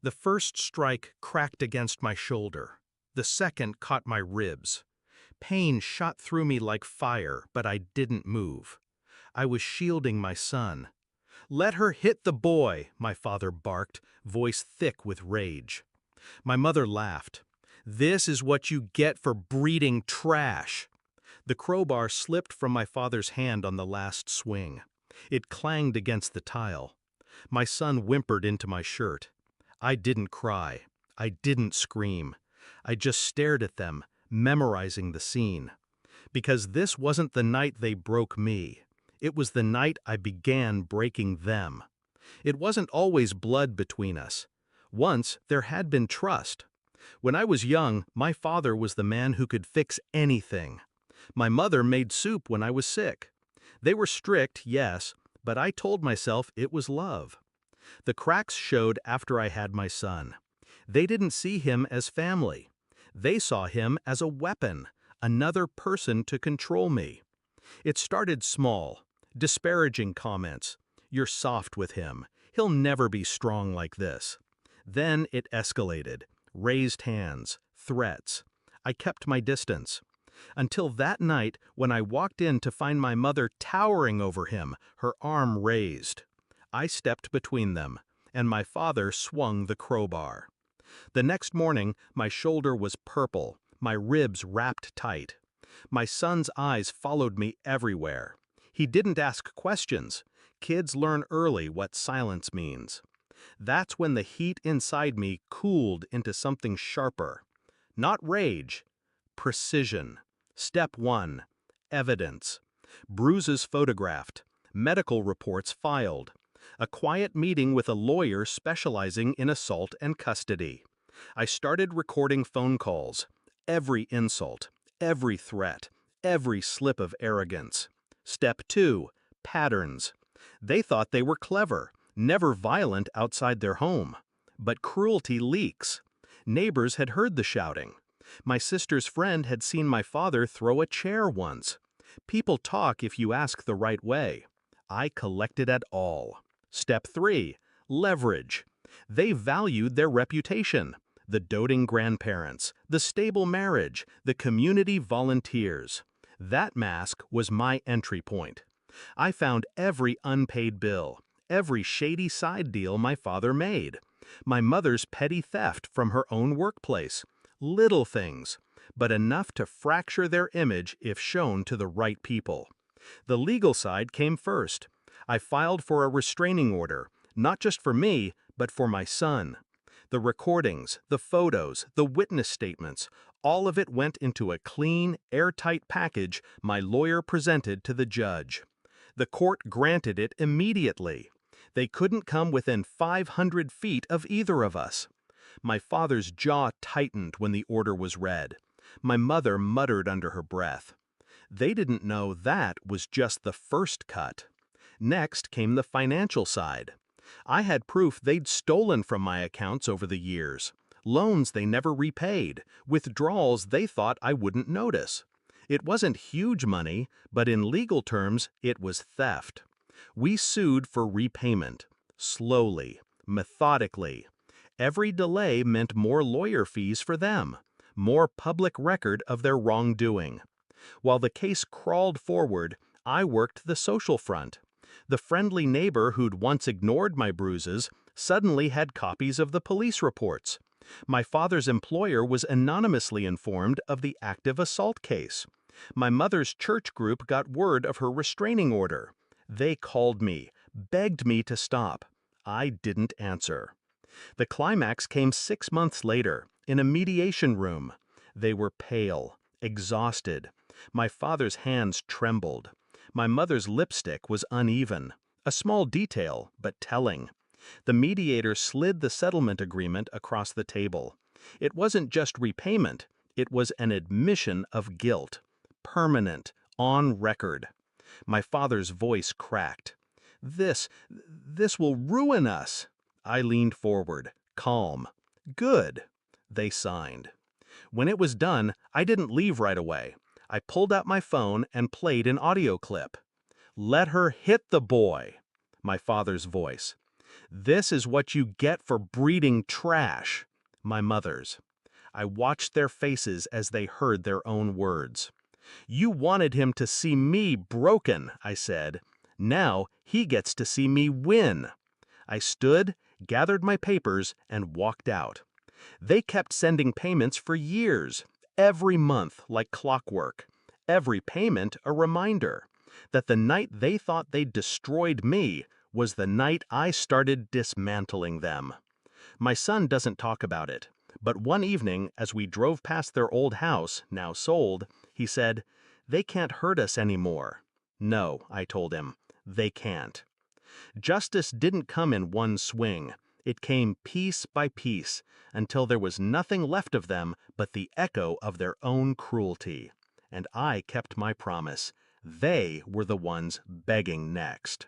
The first strike cracked against my shoulder. The second caught my ribs. Pain shot through me like fire, but I didn't move. I was shielding my son. "Let her hit the boy," my father barked, voice thick with rage. My mother laughed. "This is what you get for breeding trash." The crowbar slipped from my father's hand on the last swing. It clanged against the tile. My son whimpered into my shirt. I didn't cry. I didn't scream. I just stared at them, memorizing the scene. Because this wasn't the night they broke me. It was the night I began breaking them. It wasn't always blood between us. Once there had been trust. When I was young, my father was the man who could fix anything. My mother made soup when I was sick. They were strict, yes, but I told myself it was love. The cracks showed after I had my son. They didn't see him as family. They saw him as a weapon, another person to control me. It started small, disparaging comments. "You're soft with him. He'll never be strong like this." Then it escalated. Raised hands, threats. I kept my distance. Until that night when I walked in to find my mother towering over him, her arm raised. I stepped between them, and my father swung the crowbar. The next morning, my shoulder was purple, my ribs wrapped tight. My son's eyes followed me everywhere. He didn't ask questions. Kids learn early what silence means. That's when the heat inside me cooled into something sharper. Not rage, precision. Step 1. Evidence. Bruises photographed. Medical reports filed. A quiet meeting with a lawyer specializing in assault and custody. I started recording phone calls. Every insult, every threat, every slip of arrogance. Step 2. Patterns. They thought they were clever, never violent outside their home. But cruelty leaks. Neighbors had heard the shouting. My sister's friend had seen my father throw a chair once. People talk if you ask the right way. I collected it all. Step 3. Leverage. They valued their reputation. The doting grandparents, the stable marriage, the community volunteers. That mask was my entry point. I found every unpaid bill, every shady side deal my father made, my mother's petty theft from her own workplace. Little things, but enough to fracture their image if shown to the right people. The legal side came first. I filed for a restraining order, not just for me, but for my son. The recordings, the photos, the witness statements, all of it went into a clean, airtight package my lawyer presented to the judge. The court granted it immediately. They couldn't come within 500 feet of either of us. My father's jaw tightened when the order was read. My mother muttered under her breath. They didn't know that was just the first cut. Next came the financial side. I had proof they'd stolen from my accounts over the years. Loans they never repaid, withdrawals they thought I wouldn't notice. It wasn't huge money, but in legal terms, it was theft. We sued for repayment. Slowly, methodically. Every delay meant more lawyer fees for them, more public record of their wrongdoing. While the case crawled forward, I worked the social front. The friendly neighbor who'd once ignored my bruises suddenly had copies of the police reports. My father's employer was anonymously informed of the active assault case. My mother's church group got word of her restraining order. They called me, begged me to stop. I didn't answer. The climax came 6 months later, in a mediation room. They were pale, exhausted. My father's hands trembled. My mother's lipstick was uneven. A small detail, but telling. The mediator slid the settlement agreement across the table. It wasn't just repayment, it was an admission of guilt. Permanent, on record. My father's voice cracked. This will ruin us." I leaned forward, calm. "Good." They signed. When it was done, I didn't leave right away. I pulled out my phone and played an audio clip. "Let her hit the boy." My father's voice. "This is what you get for breeding trash." My mother's. I watched their faces as they heard their own words. "You wanted him to see me broken," I said. "Now he gets to see me win." I stood, gathered my papers, and walked out. They kept sending payments for years, every month like clockwork. Every payment a reminder that the night they thought they'd destroyed me was the night I started dismantling them. My son doesn't talk about it, but one evening as we drove past their old house, now sold, he said, "They can't hurt us anymore." "No," I told him, "they can't." Justice didn't come in one swing. It came piece by piece, until there was nothing left of them but the echo of their own cruelty. And I kept my promise. They were the ones begging next.